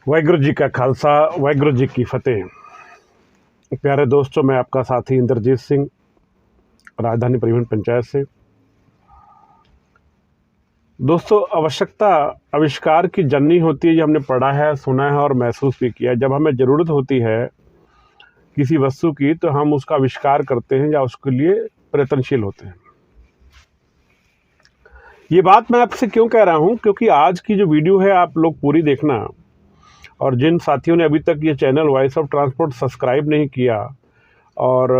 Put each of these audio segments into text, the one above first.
वाहिगुरू जी का खालसा, वाहिगुरू जी की फतेह। प्यारे दोस्तों, मैं आपका साथी इंद्रजीत सिंह, राजधानी परिवहन पंचायत से। दोस्तों, आवश्यकता आविष्कार की जननी होती है। ये हमने पढ़ा है, सुना है और महसूस भी किया है। जब हमें ज़रूरत होती है किसी वस्तु की तो हम उसका आविष्कार करते हैं या उसके लिए प्रयत्नशील होते हैं। ये बात मैं आपसे क्यों कह रहा हूँ, क्योंकि आज की जो वीडियो है आप लोग पूरी देखना। और जिन साथियों ने अभी तक ये channel voice of transport subscribe नहीं किया और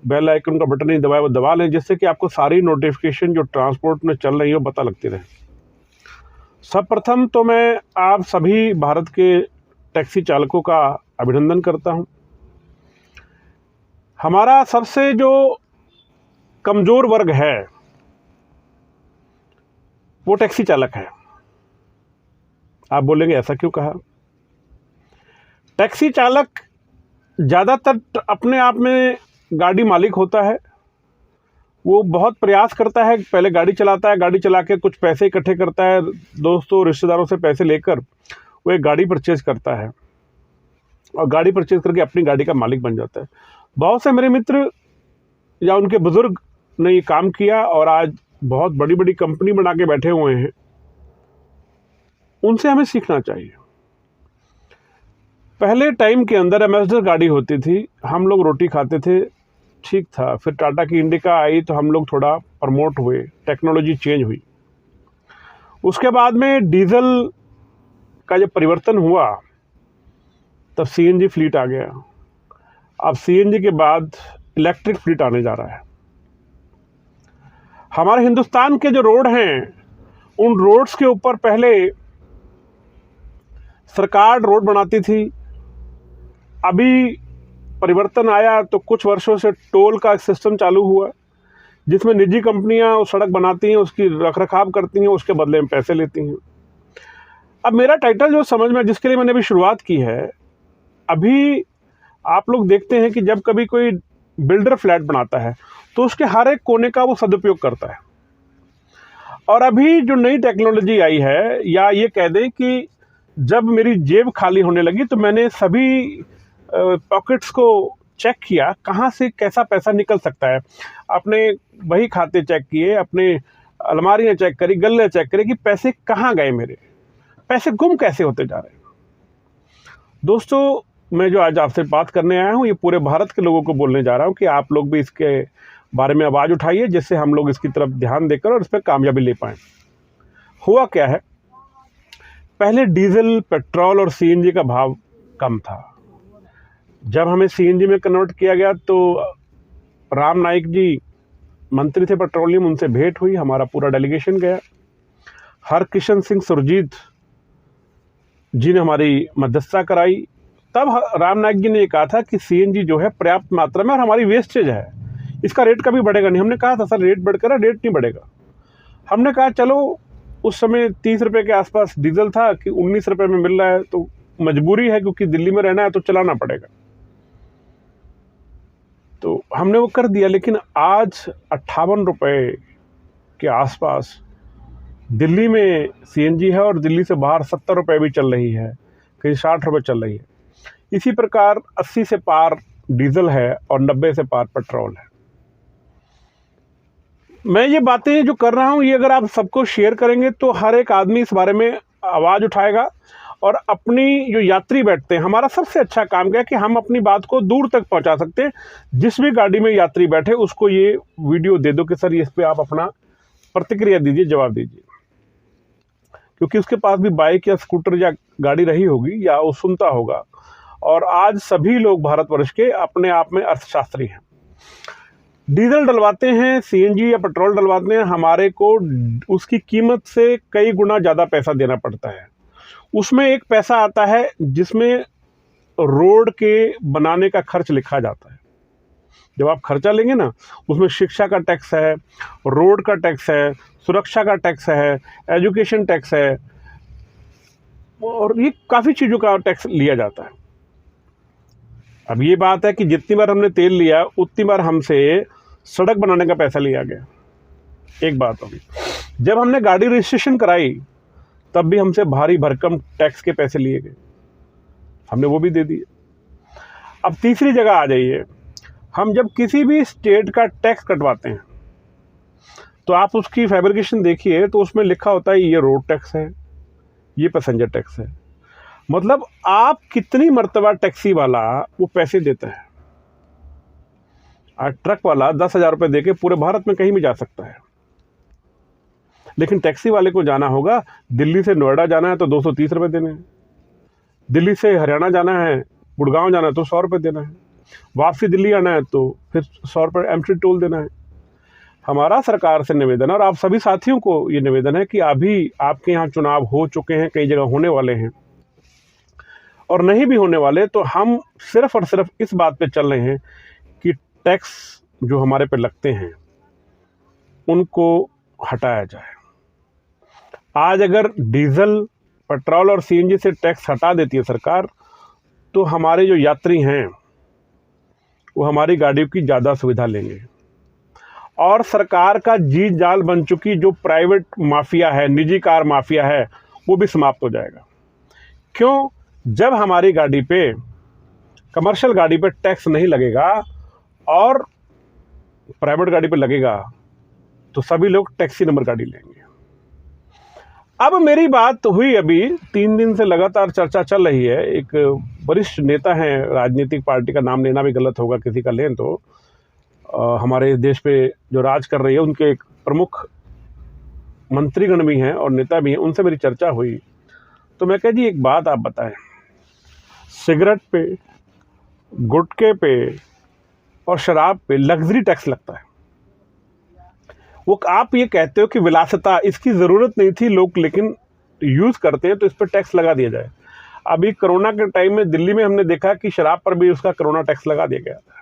बेल आइकन का बटन नहीं दबाया, वो दबा लें, जिससे कि आपको सारी नोटिफिकेशन जो ट्रांसपोर्ट में चल रही हो पता लगती रहे। सर्वप्रथम तो मैं आप सभी भारत के टैक्सी चालकों का अभिनंदन करता हूं। हमारा सबसे जो कमज़ोर वर्ग है वो टैक्सी चालक है। आप बोलेंगे ऐसा क्यों कहा? टैक्सी चालक ज़्यादातर अपने आप में गाड़ी मालिक होता है। वो बहुत प्रयास करता है, पहले गाड़ी चलाता है, गाड़ी चला के कुछ पैसे इकट्ठे करता है, दोस्तों रिश्तेदारों से पैसे लेकर वो एक गाड़ी परचेज करता है और गाड़ी परचेज करके अपनी गाड़ी का मालिक बन जाता है। बहुत से मेरे मित्र या उनके बुज़ुर्ग ने ये काम किया और आज बहुत बड़ी बड़ी कंपनी बना के बैठे हुए हैं। उनसे हमें सीखना चाहिए। पहले टाइम के अंदर एम्बेसडर गाड़ी होती थी, हम लोग रोटी खाते थे, ठीक था। फिर टाटा की इंडिका आई तो हम लोग थोड़ा प्रमोट हुए, टेक्नोलॉजी चेंज हुई। उसके बाद में डीजल का जब परिवर्तन हुआ तब सीएनजी फ्लीट आ गया। अब सीएनजी के बाद इलेक्ट्रिक फ्लीट आने जा रहा है। हमारे हिंदुस्तान के जो रोड हैं, उन रोड्स के ऊपर पहले सरकार रोड बनाती थी। अभी परिवर्तन आया तो कुछ वर्षों से टोल का सिस्टम चालू हुआ, जिसमें निजी कंपनियां वो सड़क बनाती हैं, उसकी रखरखाव करती हैं, उसके बदले में पैसे लेती हैं। अब मेरा टाइटल जो समझ में, जिसके लिए मैंने अभी शुरुआत की है, अभी आप लोग देखते हैं कि जब कभी कोई बिल्डर फ्लैट बनाता है तो उसके हर एक कोने का वो सदुपयोग करता है। और अभी जो नई टेक्नोलॉजी आई है, या ये कह दें कि जब मेरी जेब खाली होने लगी तो मैंने सभी पॉकेट्स को चेक किया, कहाँ से कैसा पैसा निकल सकता है। अपने बही खाते चेक किए, अपने अलमारियाँ चेक करी, गल्ले चेक करे कि पैसे कहाँ गए, मेरे पैसे गुम कैसे होते जा रहे हैं। दोस्तों, मैं जो आज आपसे बात करने आया हूँ, ये पूरे भारत के लोगों को बोलने जा रहा हूँ कि आप लोग भी इसके बारे में आवाज़ उठाइए, जिससे हम लोग इसकी तरफ ध्यान देकर और इस पर कामयाबी ले पाएँ। हुआ क्या है, पहले डीजल, पेट्रोल और सीएनजी का भाव कम था। जब हमें सीएनजी में कन्वर्ट किया गया तो राम नाईक जी मंत्री थे पेट्रोलियम, उनसे भेंट हुई, हमारा पूरा डेलीगेशन गया। हरकिशन सिंह सुरजीत जी ने हमारी मध्यस्थता कराई। तब राम नाईक जी ने ये कहा था कि सीएनजी जो है पर्याप्त मात्रा में और हमारी वेस्टेज है, इसका रेट कभी बढ़ेगा नहीं। हमने कहा था सर रेट बढ़कर, रेट नहीं बढ़ेगा। हमने कहा चलो, उस समय 30 रुपये के आसपास डीजल था कि 19 रुपये में मिल रहा है, तो मजबूरी है क्योंकि दिल्ली में रहना है तो चलाना पड़ेगा, तो हमने वो कर दिया। लेकिन आज 58 रुपये के आसपास दिल्ली में सीएनजी है और दिल्ली से बाहर 70 रुपये भी चल रही है, कहीं 60 रुपये चल रही है। इसी प्रकार 80 से पार डीजल है और 90 से पार पेट्रोल है। मैं ये बातें जो कर रहा हूँ, ये अगर आप सबको शेयर करेंगे तो हर एक आदमी इस बारे में आवाज़ उठाएगा। और अपनी जो यात्री बैठते हैं, हमारा सबसे अच्छा काम क्या है कि हम अपनी बात को दूर तक पहुंचा सकते हैं। जिस भी गाड़ी में यात्री बैठे उसको ये वीडियो दे दो कि सर इस पे आप अपना प्रतिक्रिया दीजिए, जवाब दीजिए, क्योंकि उसके पास भी बाइक या स्कूटर या गाड़ी रही होगी या वो सुनता होगा। और आज सभी लोग भारतवर्ष के अपने आप में अर्थशास्त्री हैं। डीजल डलवाते हैं, सीएनजी या पेट्रोल डलवाते हैं, हमारे को उसकी कीमत से कई गुना ज़्यादा पैसा देना पड़ता है। उसमें एक पैसा आता है जिसमें रोड के बनाने का खर्च लिखा जाता है। जब आप खर्चा लेंगे ना, उसमें शिक्षा का टैक्स है, रोड का टैक्स है, सुरक्षा का टैक्स है, एजुकेशन टैक्स है, और ये काफ़ी चीज़ों का टैक्स लिया जाता है। अब ये बात है कि जितनी बार हमने तेल लिया उतनी बार हमसे सड़क बनाने का पैसा लिया गया। एक बात होगी, जब हमने गाड़ी रजिस्ट्रेशन कराई तब भी हमसे भारी भरकम टैक्स के पैसे लिए गए। हमने वो भी दे दिए। अब तीसरी जगह आ जाइए, हम जब किसी भी स्टेट का टैक्स कटवाते हैं तो आप उसकी फैब्रिकेशन देखिए तो उसमें लिखा होता है ये रोड टैक्स है, ये पैसेंजर टैक्स है। मतलब आप कितनी मर्तबा टैक्सी वाला वो पैसे देता है। आज ट्रक वाला 10,000 रुपये देके पूरे भारत में कहीं भी जा सकता है, लेकिन टैक्सी वाले को जाना होगा, दिल्ली से नोएडा जाना है तो 230 रुपये देने हैं, दिल्ली से हरियाणा जाना है, गुड़गांव जाना है तो 100 रुपये देना है, वापसी दिल्ली आना है तो फिर 100 रुपये एंट्री टोल देना है। हमारा सरकार से निवेदन है और आप सभी साथियों को ये निवेदन है कि अभी आपके यहाँ चुनाव हो चुके हैं, कई जगह होने वाले हैं और नहीं भी होने वाले, तो हम सिर्फ और सिर्फ इस बात पे चल रहे हैं कि टैक्स जो हमारे पे लगते हैं उनको हटाया जाए। आज अगर डीजल, पेट्रोल और सीएनजी से टैक्स हटा देती है सरकार, तो हमारे जो यात्री हैं वो हमारी गाड़ियों की ज़्यादा सुविधा लेंगे और सरकार का जी जाल बन चुकी जो प्राइवेट माफिया है, निजी कार माफिया है, वो भी समाप्त हो जाएगा। क्यों? जब हमारी गाड़ी पे, कमर्शियल गाड़ी पे टैक्स नहीं लगेगा और प्राइवेट गाड़ी पे लगेगा तो सभी लोग टैक्सी नंबर गाड़ी लेंगे। अब मेरी बात हुई, अभी 3 दिन से लगातार चर्चा चल रही है, एक वरिष्ठ नेता हैं, राजनीतिक पार्टी का नाम लेना भी गलत होगा किसी का लें तो, हमारे देश पे जो राज कर रही है उनके एक प्रमुख मंत्रीगण भी हैं और नेता भी हैं, उनसे मेरी चर्चा हुई तो मैं कहा जी एक बात आप बताएं, सिगरेट पे, गुटखे पे और शराब पे लग्जरी टैक्स लगता है, वो आप ये कहते हो कि विलासिता, इसकी ज़रूरत नहीं थी लोग लेकिन यूज़ करते हैं तो इस पर टैक्स लगा दिया जाए। अभी कोरोना के टाइम में दिल्ली में हमने देखा कि शराब पर भी उसका कोरोना टैक्स लगा दिया गया था।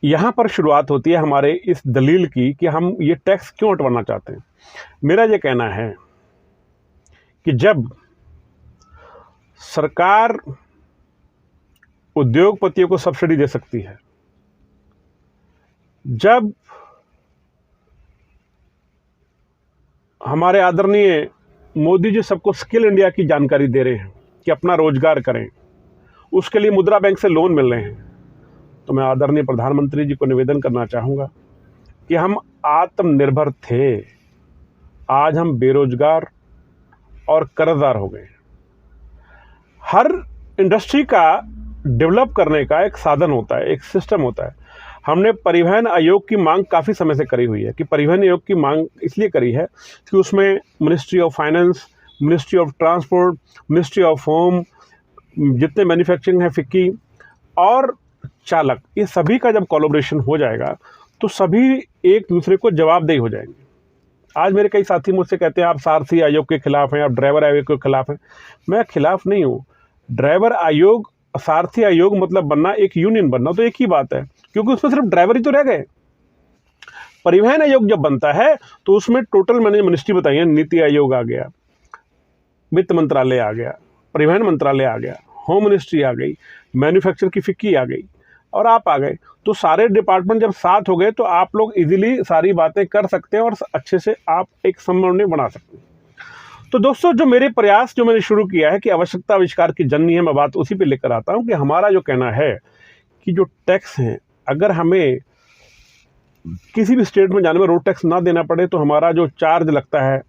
यहाँ पर शुरुआत होती है हमारे इस दलील की कि हम ये टैक्स क्यों हटवाना चाहते हैं। मेरा ये कहना है कि जब सरकार उद्योगपतियों को सब्सिडी दे सकती है, जब हमारे आदरणीय मोदी जी सबको स्किल इंडिया की जानकारी दे रहे हैं कि अपना रोजगार करें, उसके लिए मुद्रा बैंक से लोन मिल रहे हैं, तो मैं आदरणीय प्रधानमंत्री जी को निवेदन करना चाहूँगा कि हम आत्मनिर्भर थे, आज हम बेरोजगार और कर्जदार हो गए। हर इंडस्ट्री का डेवलप करने का एक साधन होता है, एक सिस्टम होता है। हमने परिवहन आयोग की मांग काफ़ी समय से करी हुई है कि परिवहन आयोग की मांग इसलिए करी है कि उसमें ministry of finance, ministry of transport, ministry of home, जितने मैन्युफैक्चरिंग है, फिक्की और चालक, ये सभी का जब कोलैबोरेशन हो जाएगा तो सभी एक दूसरे को जवाबदेही हो जाएंगे। आज मेरे कई साथी मुझसे कहते हैं आप सारथी आयोग के खिलाफ हैं, आप ड्राइवर आयोग के खिलाफ हैं। मैं खिलाफ नहीं हूँ। ड्राइवर आयोग, सारथी आयोग मतलब बनना, एक यूनियन बनना तो एक ही बात है, क्योंकि उसमें सिर्फ ड्राइवर ही तो रह गए। परिवहन आयोग जब बनता है तो उसमें टोटल मैंने मिनिस्ट्री बताई है, नीति आयोग आ गया, वित्त मंत्रालय आ गया, परिवहन मंत्रालय आ गया, होम मिनिस्ट्री आ गई, मैन्युफैक्चर की फिक्की आ गई और आप आ गए। तो सारे डिपार्टमेंट जब साथ हो गए तो आप लोग इजीली सारी बातें कर सकते हैं और अच्छे से आप एक समन्वय बना सकते हैं। तो दोस्तों, जो मेरे प्रयास जो मैंने शुरू किया है कि आवश्यकता आविष्कार की जननी है, मैं बात उसी पे लेकर आता हूँ कि हमारा जो कहना है कि जो टैक्स हैं, अगर हमें किसी भी स्टेट में जाने में रोड टैक्स ना देना पड़े तो हमारा जो चार्ज लगता है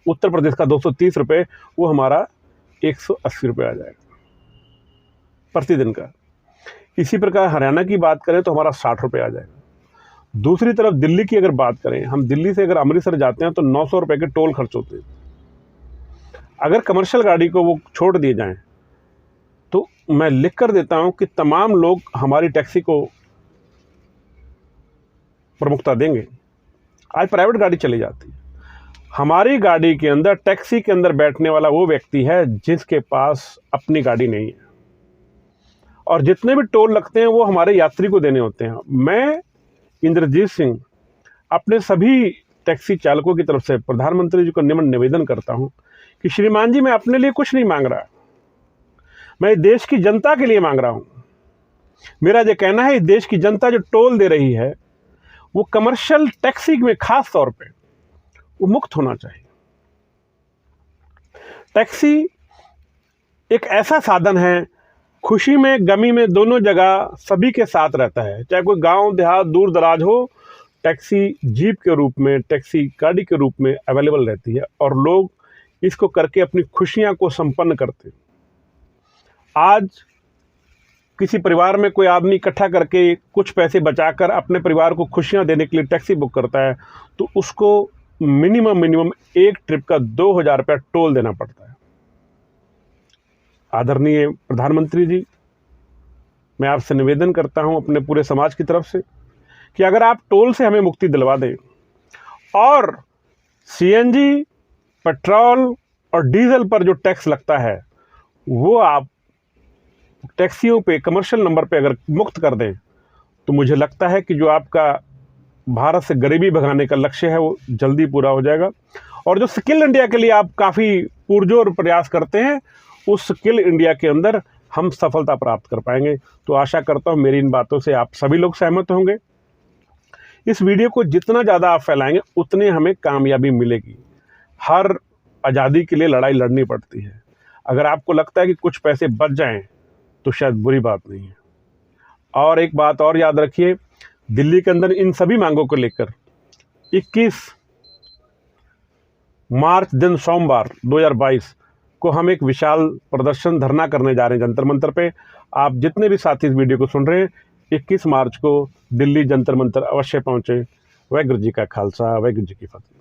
उत्तर प्रदेश का 230 रुपये, वो हमारा 180 रुपये आ जाएगा प्रतिदिन का। इसी प्रकार हरियाणा की बात करें तो हमारा 60 रुपये आ जाएगा। दूसरी तरफ दिल्ली की अगर बात करें, हम दिल्ली से अगर अमृतसर जाते हैं तो 900 रुपये के टोल खर्च होते हैं। अगर कमर्शियल गाड़ी को वो छोड़ दिए जाएं तो मैं लिख कर देता हूं कि तमाम लोग हमारी टैक्सी को प्रमुखता देंगे। आज प्राइवेट गाड़ी चली जाती है, हमारी गाड़ी के अंदर, टैक्सी के अंदर बैठने वाला वो व्यक्ति है जिसके पास अपनी गाड़ी नहीं है, और जितने भी टोल लगते हैं वो हमारे यात्री को देने होते हैं। मैं इंद्रजीत सिंह अपने सभी टैक्सी चालकों की तरफ से प्रधानमंत्री जी को निवेदन करता हूं कि श्रीमान जी, मैं अपने लिए कुछ नहीं मांग रहा, मैं देश की जनता के लिए मांग रहा हूं। मेरा ये कहना है, देश की जनता जो टोल दे रही है वो कमर्शियल टैक्सी में खास तौर पे वो मुक्त होना चाहिए। टैक्सी एक ऐसा साधन है, खुशी में गमी में दोनों जगह सभी के साथ रहता है। चाहे कोई गांव देहात दूर दराज हो, टैक्सी जीप के रूप में, टैक्सी गाड़ी के रूप में अवेलेबल रहती है और लोग इसको करके अपनी खुशियां को संपन्न करते हैं। आज किसी परिवार में कोई आदमी इकट्ठा करके कुछ पैसे बचाकर अपने परिवार को खुशियां देने के लिए टैक्सी बुक करता है, तो उसको मिनिमम एक ट्रिप का 2000 रुपया टोल देना पड़ता है। आदरणीय प्रधानमंत्री जी, मैं आपसे निवेदन करता हूं अपने पूरे समाज की तरफ से कि अगर आप टोल से हमें मुक्ति दिलवा दें और सीएनजी, पेट्रोल और डीजल पर जो टैक्स लगता है वो आप टैक्सियों पे, कमर्शियल नंबर पे अगर मुक्त कर दें, तो मुझे लगता है कि जो आपका भारत से गरीबी भगाने का लक्ष्य है वो जल्दी पूरा हो जाएगा। और जो स्किल इंडिया के लिए आप काफ़ी पुरजोर प्रयास करते हैं, उस स्किल इंडिया के अंदर हम सफलता प्राप्त कर पाएंगे। तो आशा करता हूँ मेरी इन बातों से आप सभी लोग सहमत होंगे। इस वीडियो को जितना ज़्यादा आप फैलाएंगे उतनी हमें कामयाबी मिलेगी। हर आज़ादी के लिए लड़ाई लड़नी पड़ती है। अगर आपको लगता है कि कुछ पैसे बच जाएं तो शायद बुरी बात नहीं है। और एक बात और याद रखिए, दिल्ली के अंदर इन सभी मांगों को लेकर 21 मार्च दिन सोमवार 2022 को हम एक विशाल प्रदर्शन धरना करने जा रहे हैं जंतर मंतर पे। आप जितने भी साथी इस वीडियो को सुन रहे हैं, 21 मार्च को दिल्ली जंतर मंतर अवश्य पहुंचे। वाहिगुरू जी का खालसा, वाहिगुरू जी की फतेह।